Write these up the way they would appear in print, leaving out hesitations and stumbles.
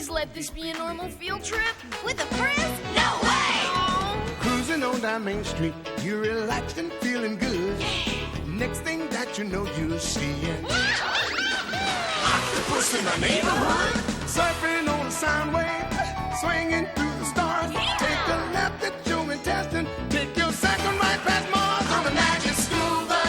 Please let this be a normal field trip. With a friend? No way! Cruising on down Main Street, you're relaxed and feeling good. Next thing that you know, you're seeing octopus in the neighborhood. Surfing on a sound wave, swinging through the stars. Take a left at your intestine, take your second right past Mars on the magic school bus.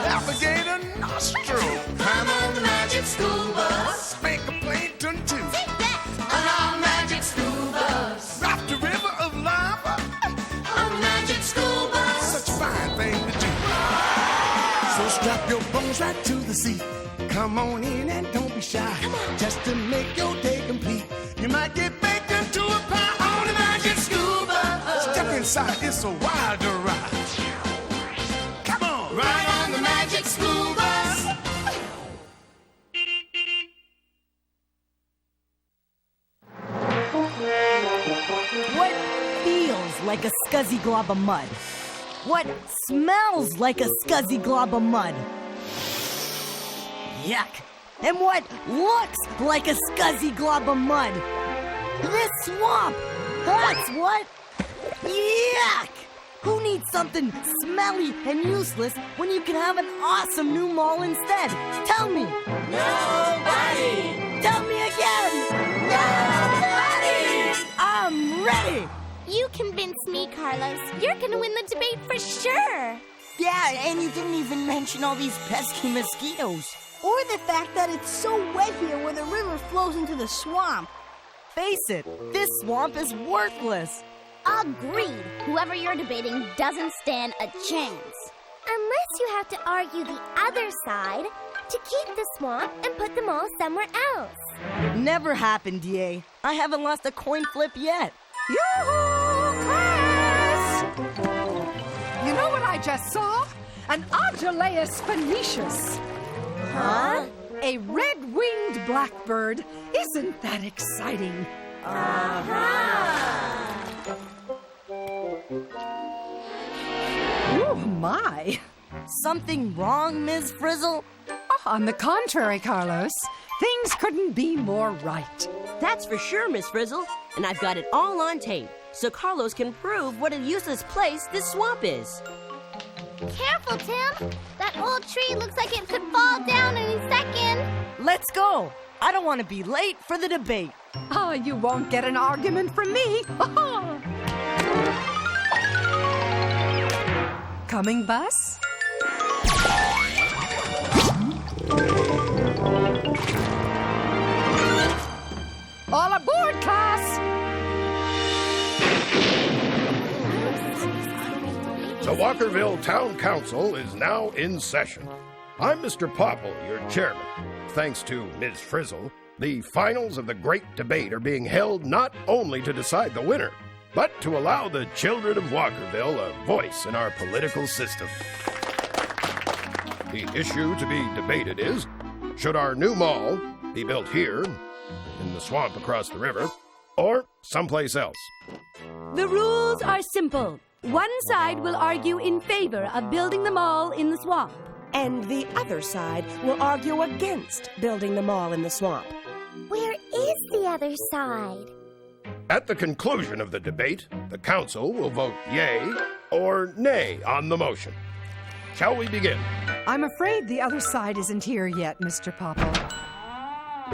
Alligator nostril, climb on the magic school bus. Make a plankton too. Take that! On our magic school bus. Drop the river of lava on the magic school bus. Such a fine thing to do. So strap your bones right to the seat. Come on in and don't be shy. Just to make your day complete. You might get baked into a pie on the magic school bus. Step inside, it's a wild ride. Come on, ride on the magic school bus. What feels like a scuzzy glob of mud? What smells like a scuzzy glob of mud? Yuck. And what looks like a scuzzy glob of mud? This swamp! That's what! Yuck! Who needs something smelly and useless when you can have an awesome new mall instead? Tell me! Nobody! Tell me again! Nobody! I'm ready! You convinced me, Carlos. You're gonna win the debate for sure. Yeah, and you didn't even mention all these pesky mosquitoes. Or the fact that it's so wet here where the river flows into the swamp. Face it, this swamp is worthless. Agreed. Whoever you're debating doesn't stand a chance. Unless you have to argue the other side to keep the swamp and put them all somewhere else. Never happened, DA. I haven't lost a coin flip yet. Yoo-hoo, class! You know what I just saw? An agelaius phoeniceus. Huh? A red-winged blackbird. Isn't that exciting? Oh, my. Something wrong, Ms. Frizzle? On the contrary, Carlos. Things couldn't be more right. That's for sure, Miss Frizzle. And I've got it all on tape, so Carlos can prove what a useless place this swamp is. Careful, Tim. That old tree looks like it could fall down any second. Let's go. I don't want to be late for the debate. Oh, you won't get an argument from me. Coming bus? All aboard, class! The Walkerville Town Council is now in session. I'm Mr. Popple, your chairman. Thanks to Ms. Frizzle, the finals of the great debate are being held not only to decide the winner, but to allow the children of Walkerville a voice in our political system. The issue to be debated is, should our new mall be built here, in the swamp across the river, or someplace else? The rules are simple. One side will argue in favor of building the mall in the swamp. And the other side will argue against building the mall in the swamp. Where is the other side? At the conclusion of the debate, the council will vote yay or nay on the motion. Shall we begin? I'm afraid the other side isn't here yet, Mr. Popple.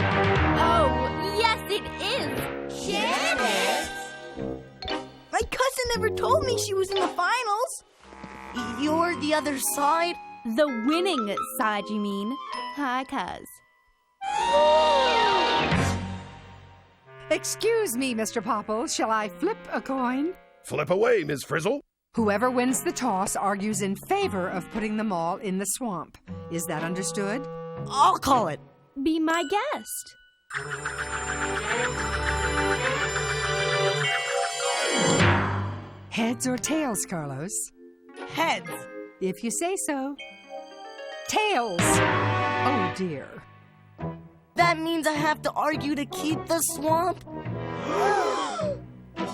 Oh, yes, it is. Janet! My cousin never told me she was in the finals. You're the other side? The winning side, you mean? Hi, cuz. Excuse me, Mr. Popple. Shall I flip a coin? Flip away, Ms. Frizzle. Whoever wins the toss argues in favor of putting the mall in the swamp. Is that understood? I'll call it. Be my guest. Heads or tails, Carlos? Heads. If you say so. Tails! Oh, dear. That means I have to argue to keep the swamp?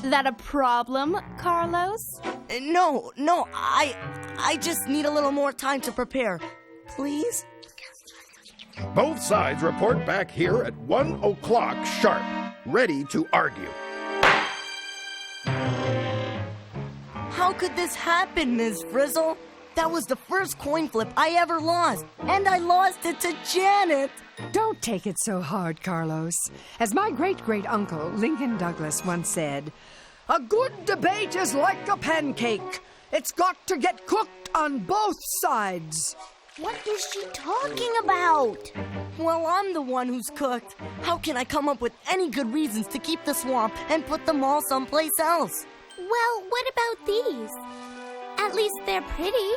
That a problem, Carlos? No, I just need a little more time to prepare. Please? Both sides report back here at 1 o'clock sharp. ready to argue. How could this happen, Ms. Frizzle? That was the first coin flip I ever lost, and I lost it to Janet. Don't take it so hard, Carlos. As my great-great-uncle, Lincoln Douglas, once said, "A good debate is like a pancake. It's got to get cooked on both sides." What is she talking about? Well, I'm the one who's cooked. How can I come up with any good reasons to keep the swamp and put them all someplace else? Well, what about these? At least they're pretty.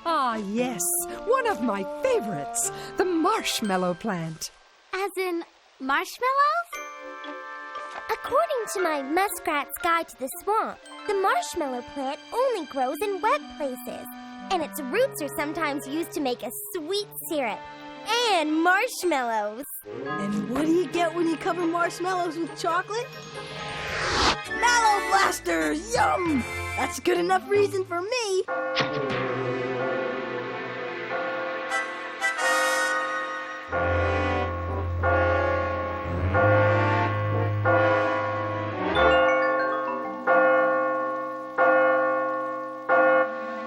Ah, yes, one of my favorites, the marshmallow plant. As in marshmallows? According to my Muskrat's Guide to the Swamp, the marshmallow plant only grows in wet places, and its roots are sometimes used to make a sweet syrup and marshmallows. And what do you get when you cover marshmallows with chocolate? Mallow blasters! Yum! That's good enough reason for me.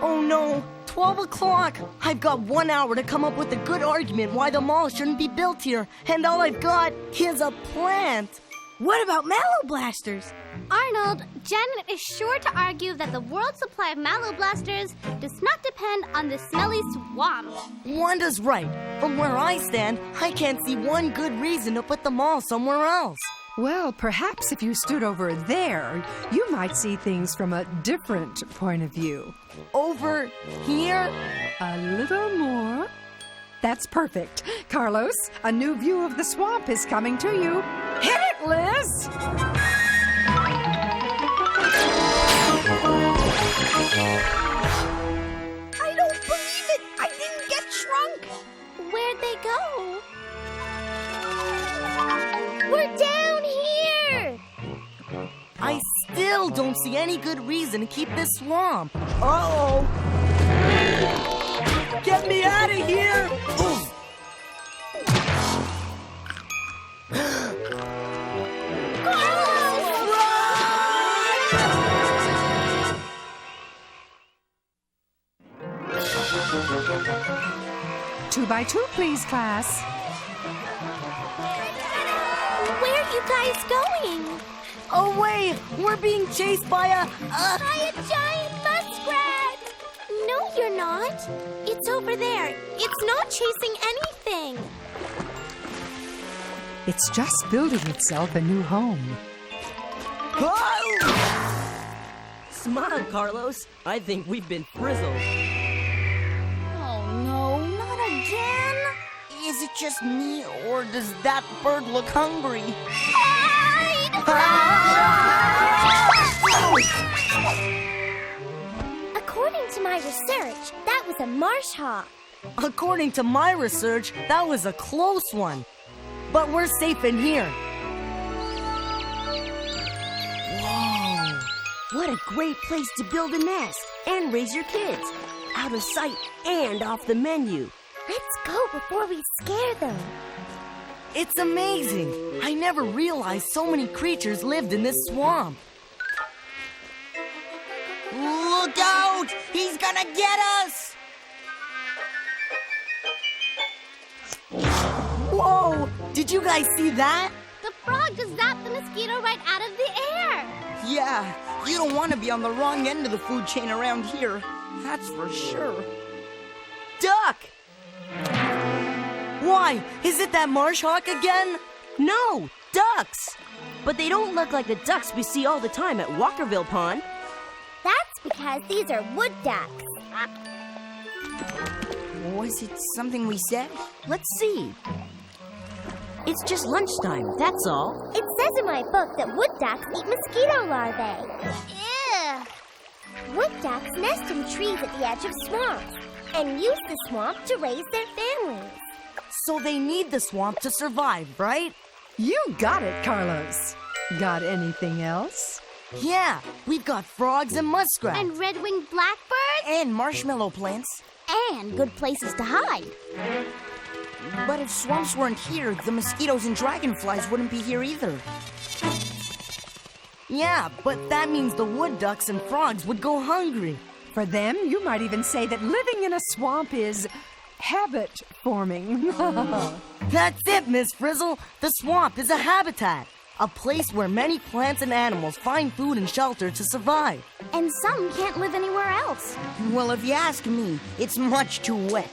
Oh no, 12 o'clock! I've got 1 hour to come up with a good argument why the mall shouldn't be built here, and all I've got is a plant. What about mallow blasters? Arnold, Janet is sure to argue that the world's supply of mallow blasters does not depend on the smelly swamp. Wanda's right. From where I stand, I can't see one good reason to put the mall somewhere else. Well, perhaps if you stood over there, you might see things from a different point of view. Over here? A little more. That's perfect. Carlos, a new view of the swamp is coming to you. Hit it, Liz! I don't believe it! I didn't get shrunk! Where'd they go? We're down here! I still don't see any good reason to keep this swamp. Uh-oh! Get me out of here! Oof. Two by two, please, class. Where are you guys going? Away! We're being chased by a Giant muskrat! No, you're not. It's over there. It's not chasing anything. It's just building itself a new home. Smile, Carlos. I think we've been frizzled. Oh no, not again! Is it just me, or does that bird look hungry? According to my research, that was a marsh hawk. According to my research, that was a close one. But we're safe in here. Whoa! What a great place to build a nest and raise your kids. Out of sight and off the menu. Let's go before we scare them. It's amazing. I never realized so many creatures lived in this swamp. Look out! He's gonna get us! Whoa! Did you guys see that? The frog just zapped the mosquito right out of the air. Yeah, you don't want to be on the wrong end of the food chain around here. That's for sure. Duck! Why? Is it that marsh hawk again? No, ducks. But they don't look like the ducks we see all the time at Walkerville Pond. That's because these are wood ducks. Was it something we said? Let's see. It's just lunchtime, that's all. It says in my book that wood ducks eat mosquito larvae. Ew! Wood ducks nest in trees at the edge of swamps and use the swamp to raise their families. So they need the swamp to survive, right? You got it, Carlos. Got anything else? Yeah, we've got frogs and muskrats. And red-winged blackbirds. And marshmallow plants. And good places to hide. But if swamps weren't here, the mosquitoes and dragonflies wouldn't be here either. Yeah, but that means the wood ducks and frogs would go hungry. For them, you might even say that living in a swamp is habit forming. That's it, Miss Frizzle. The swamp is a habitat. A place where many plants and animals find food and shelter to survive. And some can't live anywhere else. Well, if you ask me, it's much too wet.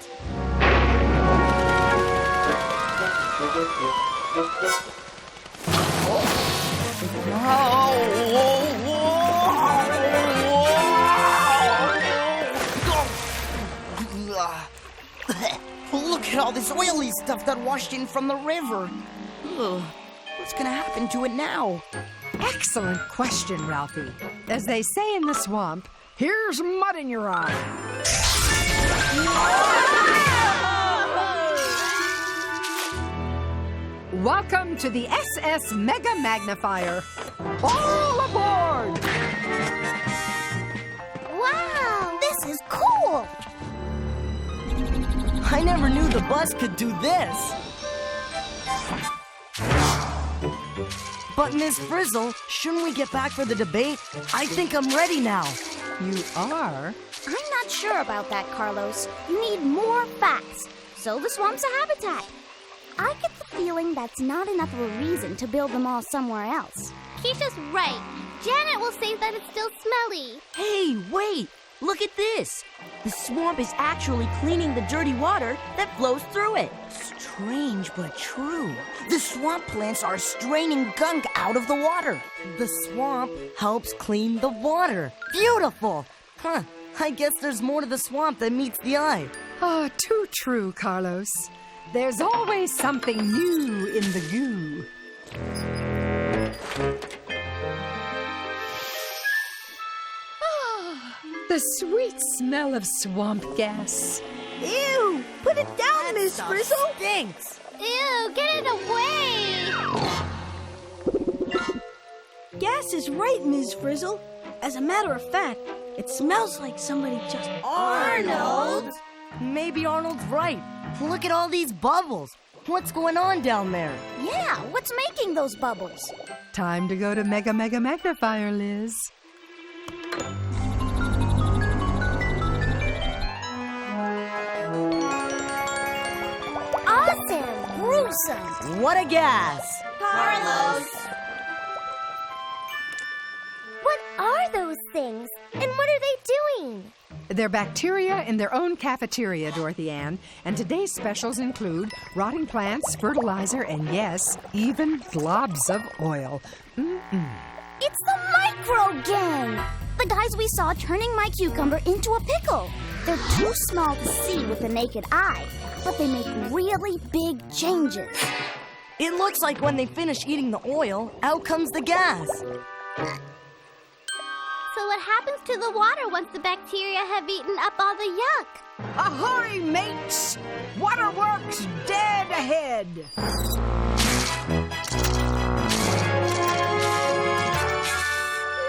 Look at all this oily stuff that washed in from the river. Ugh. What's gonna happen to it now? Excellent question, Ralphie. As they say in the swamp, here's mud in your eye. Welcome to the SS Mega Magnifier. All aboard! Wow, this is cool. I never knew the bus could do this. But Miss Frizzle, shouldn't we get back for the debate? I think I'm ready now. You are? I'm not sure about that, Carlos. You need more facts. So the swamp's a habitat. I get the feeling that's not enough of a reason to build them all somewhere else. Keisha's right. Janet will say that it's still smelly. Hey, wait! Look at this! The swamp is actually cleaning the dirty water that flows through it. Strange but true. The swamp plants are straining gunk out of the water. The swamp helps clean the water. Beautiful! Huh, I guess there's more to the swamp than meets the eye. Ah, too true, Carlos. There's always something new in the goo. The sweet smell of swamp gas. Ew! Put it down, Miss Frizzle! Stinks! Ew, get it away! Gas is right, Miss Frizzle. As a matter of fact, it smells like somebody just... Arnold! Maybe Arnold's right. Look at all these bubbles. What's going on down there? Yeah, what's making those bubbles? Time to go to Mega Magnifier, Liz. Awesome! Gruesome! What a gas! Carlos! What are those things? And what are they doing? They're bacteria in their own cafeteria, Dorothy Ann, and today's specials include rotting plants, fertilizer, and yes, even globs of oil. It's the Micro Gang! The guys we saw turning my cucumber into a pickle. They're too small to see with the naked eye, but they make really big changes. It looks like when they finish eating the oil, out comes the gas. So what happens to the water once the bacteria have eaten up all the yuck? Ahoy, mates! Waterworks dead ahead!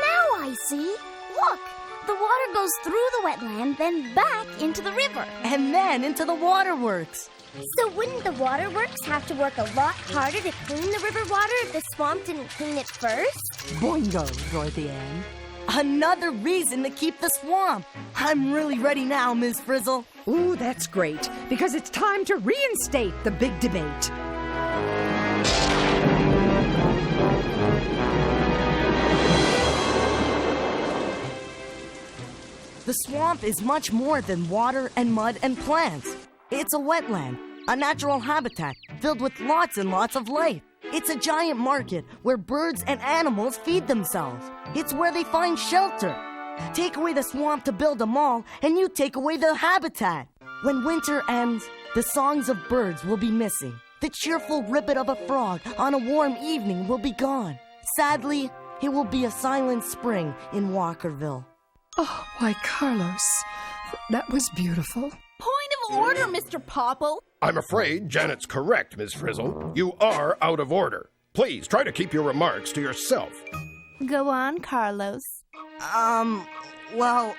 Now I see. Look, the water goes through the wetland, then back into the river. And then into the waterworks. So wouldn't the waterworks have to work a lot harder to clean the river water if the swamp didn't clean it first? Boingo, Dorothy Ann. Another reason to keep the swamp. I'm really ready now, Miss Frizzle. Ooh, that's great, because it's time to reinstate the big debate. The swamp is much more than water and mud and plants. It's a wetland, a natural habitat filled with lots and lots of life. It's a giant market where birds and animals feed themselves. It's where they find shelter. Take away the swamp to build a mall, and you take away the habitat. When winter ends, the songs of birds will be missing. The cheerful ribbit of a frog on a warm evening will be gone. Sadly, it will be a silent spring in Walkerville. Oh, why, Carlos, that was beautiful. Point of order, Mr. Popple. I'm afraid Janet's correct, Miss Frizzle. You are out of order. Please try to keep your remarks to yourself. Go on, Carlos. Well,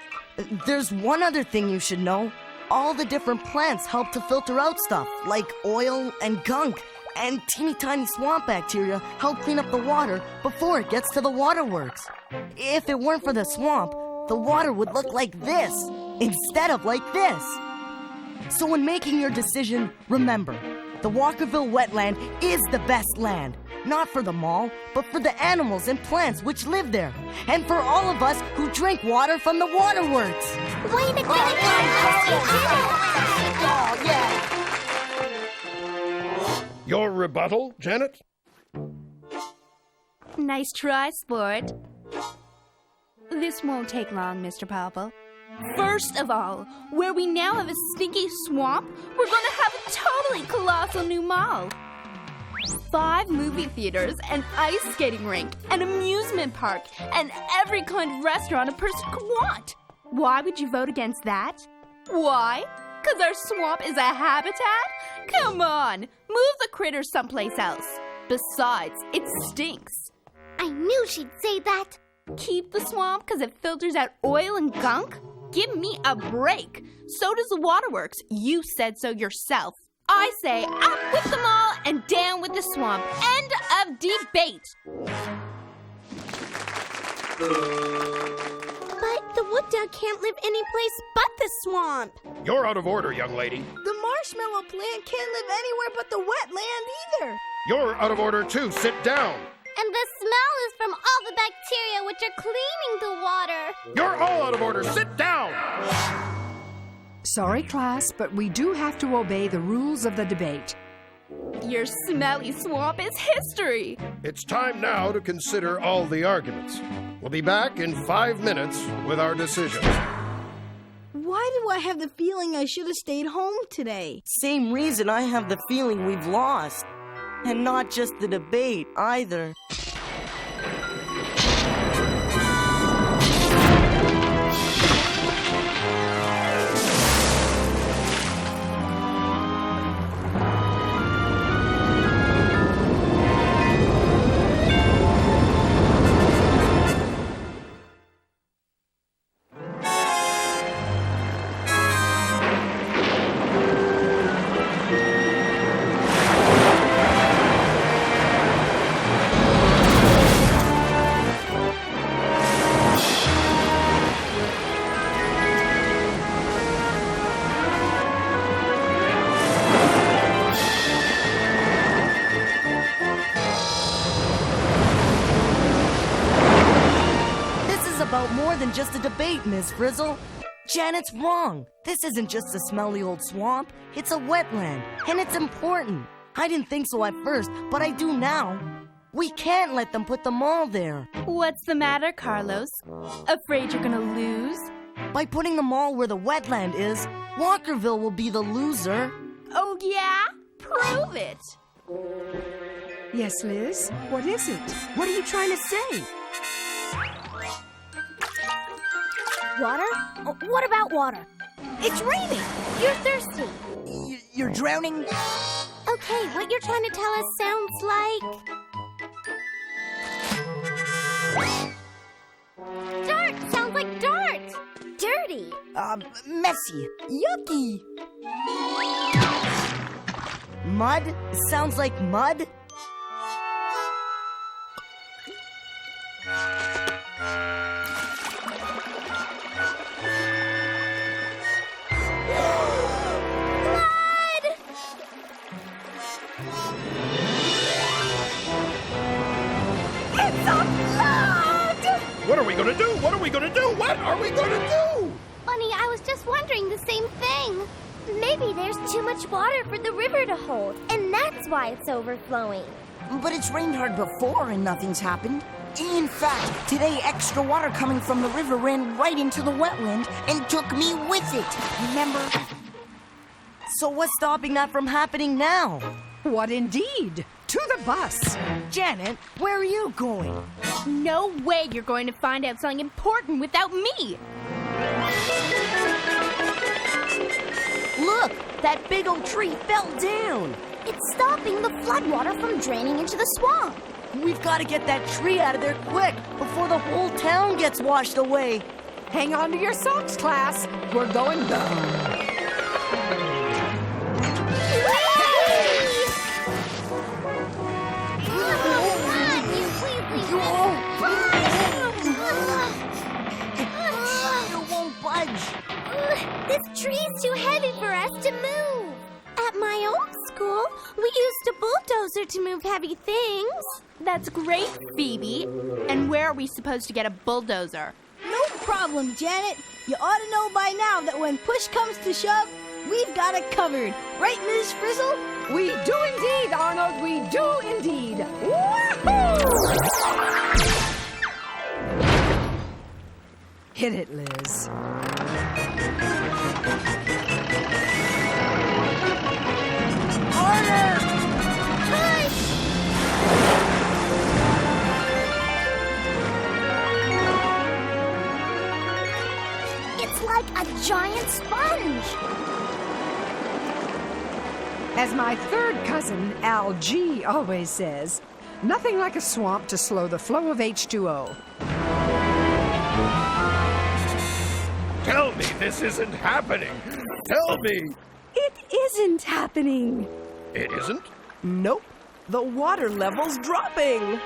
there's one other thing you should know. All the different plants help to filter out stuff like oil and gunk, and teeny tiny swamp bacteria help clean up the water before it gets to the waterworks. If it weren't for the swamp, the water would look like this instead of like this. So when making your decision, remember, the Walkerville wetland is the best land. Not for the mall, but for the animals and plants which live there. And for all of us who drink water from the waterworks. Way to go! Oh, yeah! Your rebuttal, Janet? Nice try, sport. This won't take long, Mr. Popple. First of all, where we now have a stinky swamp, we're going to have a totally colossal new mall. 5 movie theaters, an ice skating rink, an amusement park, and every kind of restaurant a person could want. Why would you vote against that? Why? Because our swamp is a habitat? Come on, move the critters someplace else. Besides, it stinks. I knew she'd say that. Keep the swamp because it filters out oil and gunk? Give me a break. So does the waterworks. You said so yourself. I say up with them all and down with the swamp. End of debate. But the wood duck can't live anyplace but the swamp. You're out of order, young lady. The marshmallow plant can't live anywhere but the wetland either. You're out of order, too. Sit down. And the smell is from all the bacteria which are cleaning the water. You're all out of order. Sit down. Sorry, class, but we do have to obey the rules of the debate. Your smelly swamp is history. It's time now to consider all the arguments. We'll be back in 5 minutes with our decisions. Why do I have the feeling I should have stayed home today? Same reason I have the feeling we've lost. And not just the debate, either. About more than just a debate, Ms. Frizzle. Janet's wrong. This isn't just a smelly old swamp. It's a wetland, and it's important. I didn't think so at first, but I do now. We can't let them put the mall there. What's the matter, Carlos? Afraid you're gonna lose? By putting the mall where the wetland is, Walkerville will be the loser. Oh, yeah? Prove it. Yes, Liz? What is it? What are you trying to say? Water? Oh, what about water? It's raining. You're thirsty. You're drowning? Okay, what you're trying to tell us sounds like... Dirt! Sounds like dirt! Dirty. Messy. Yucky. Mud? Sounds like mud? What are we going to do? What are we going to do? What are we going to do? Bunny, I was just wondering the same thing. Maybe there's too much water for the river to hold, and that's why it's overflowing. But it's rained hard before and nothing's happened. In fact, today extra water coming from the river ran right into the wetland and took me with it. Remember? So what's stopping that from happening now? What indeed? To the bus. Janet, where are you going? No way you're going to find out something important without me. Look, that big old tree fell down. It's stopping the floodwater from draining into the swamp. We've got to get that tree out of there quick before the whole town gets washed away. Hang on to your socks, class. We're going down. We used a bulldozer to move heavy things. That's great, Phoebe. And where are we supposed to get a bulldozer? No problem, Janet. You ought to know by now that when push comes to shove, we've got it covered. Right, Ms. Frizzle? We do indeed, Arnold. We do indeed. Woohoo! Hit it, Liz. It's like a giant sponge. As my third cousin, Al G, always says, nothing like a swamp to slow the flow of H2O. Tell me this isn't happening. Tell me. It isn't happening. It isn't? Nope. The water level's dropping.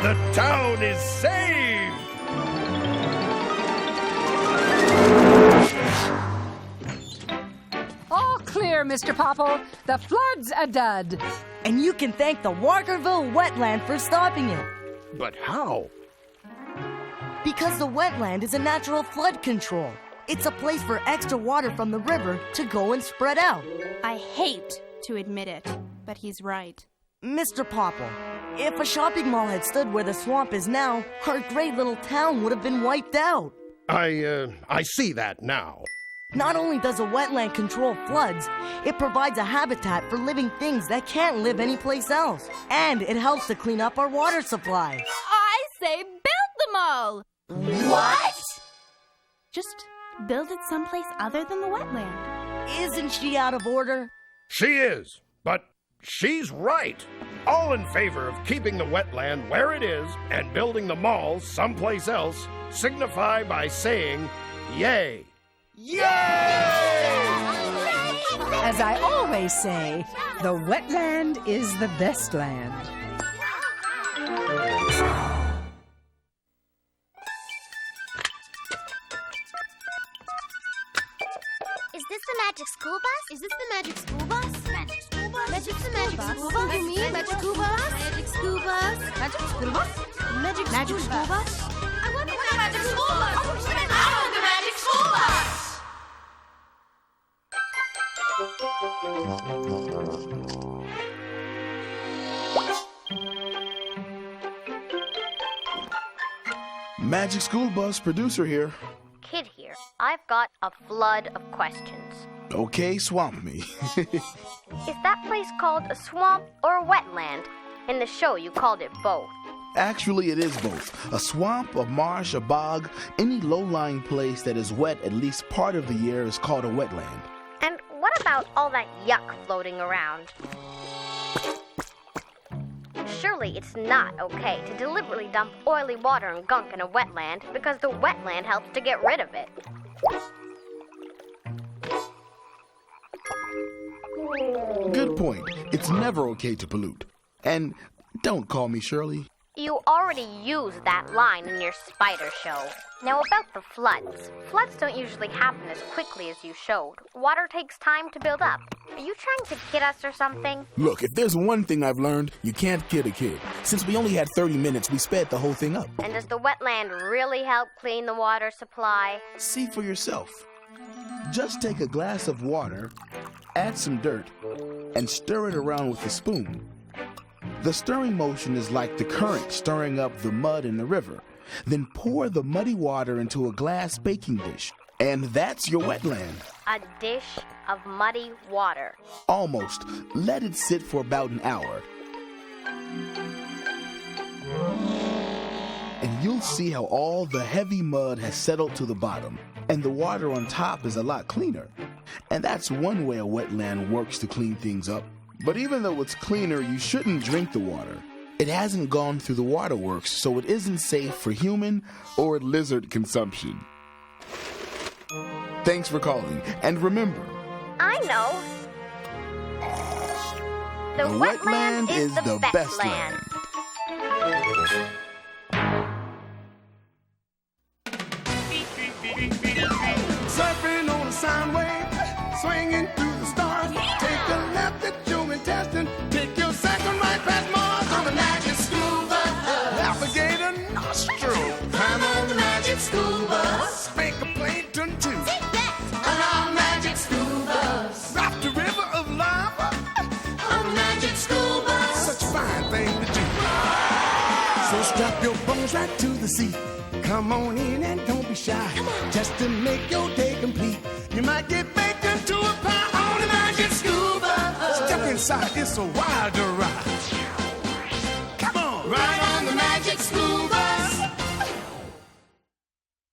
The town is saved! All clear, Mr. Popple. The flood's a dud. And you can thank the Walkerville wetland for stopping it. But how? Because the wetland is a natural flood control. It's a place for extra water from the river to go and spread out. I hate to admit it, but he's right. Mr. Popple, if a shopping mall had stood where the swamp is now, our great little town would have been wiped out. I see that now. Not only does a wetland control floods, it provides a habitat for living things that can't live anyplace else. And it helps to clean up our water supply. I say build the mall! What? Just build it someplace other than the wetland. Isn't she out of order? She is, but she's right. All in favor of keeping the wetland where it is and building the mall someplace else signify by saying, yay. Yay! As I always say, the wetland is the best land. Is this the magic school bus? Is this the magic school bus? Magic school bus? Magic school bus? You mean magic school bus? Magic school bus? Magic school bus? Magic school bus? I want the magic school bus! I want the magic school bus! Magic School Bus producer here. Kid here. I've got a flood of questions. Okay, swamp me. Is that place called a swamp or a wetland? In the show, you called it both. Actually, it is both. A swamp, a marsh, a bog, any low-lying place that is wet at least part of the year is called a wetland. And what about all that yuck floating around? Surely it's not okay to deliberately dump oily water and gunk in a wetland because the wetland helps to get rid of it. Good point. It's never okay to pollute. And don't call me Shirley. You already used that line in your spider show. Now about the floods. Floods don't usually happen as quickly as you showed. Water takes time to build up. Are you trying to kid us or something? Look, if there's one thing I've learned, you can't kid a kid. Since we only had 30 minutes, we sped the whole thing up. And does the wetland really help clean the water supply? See for yourself. Just take a glass of water, add some dirt, and stir it around with a spoon. The stirring motion is like the current stirring up the mud in the river. Then pour the muddy water into a glass baking dish. And that's your wetland. A dish of muddy water. Almost. Let it sit for about an hour. And you'll see how all the heavy mud has settled to the bottom. And the water on top is a lot cleaner. And that's one way a wetland works to clean things up. But even though it's cleaner, you shouldn't drink the water. It hasn't gone through the waterworks, so it isn't safe for human or lizard consumption. Thanks for calling, and remember... I know. The wetland is the best land. Surfing on a sound wave, swinging through the stars. bones right to the sea. Come on in and don't be shy. Just to make your day complete. You might get baked into a pie on a magic scuba. Step inside, it's a wilder ride.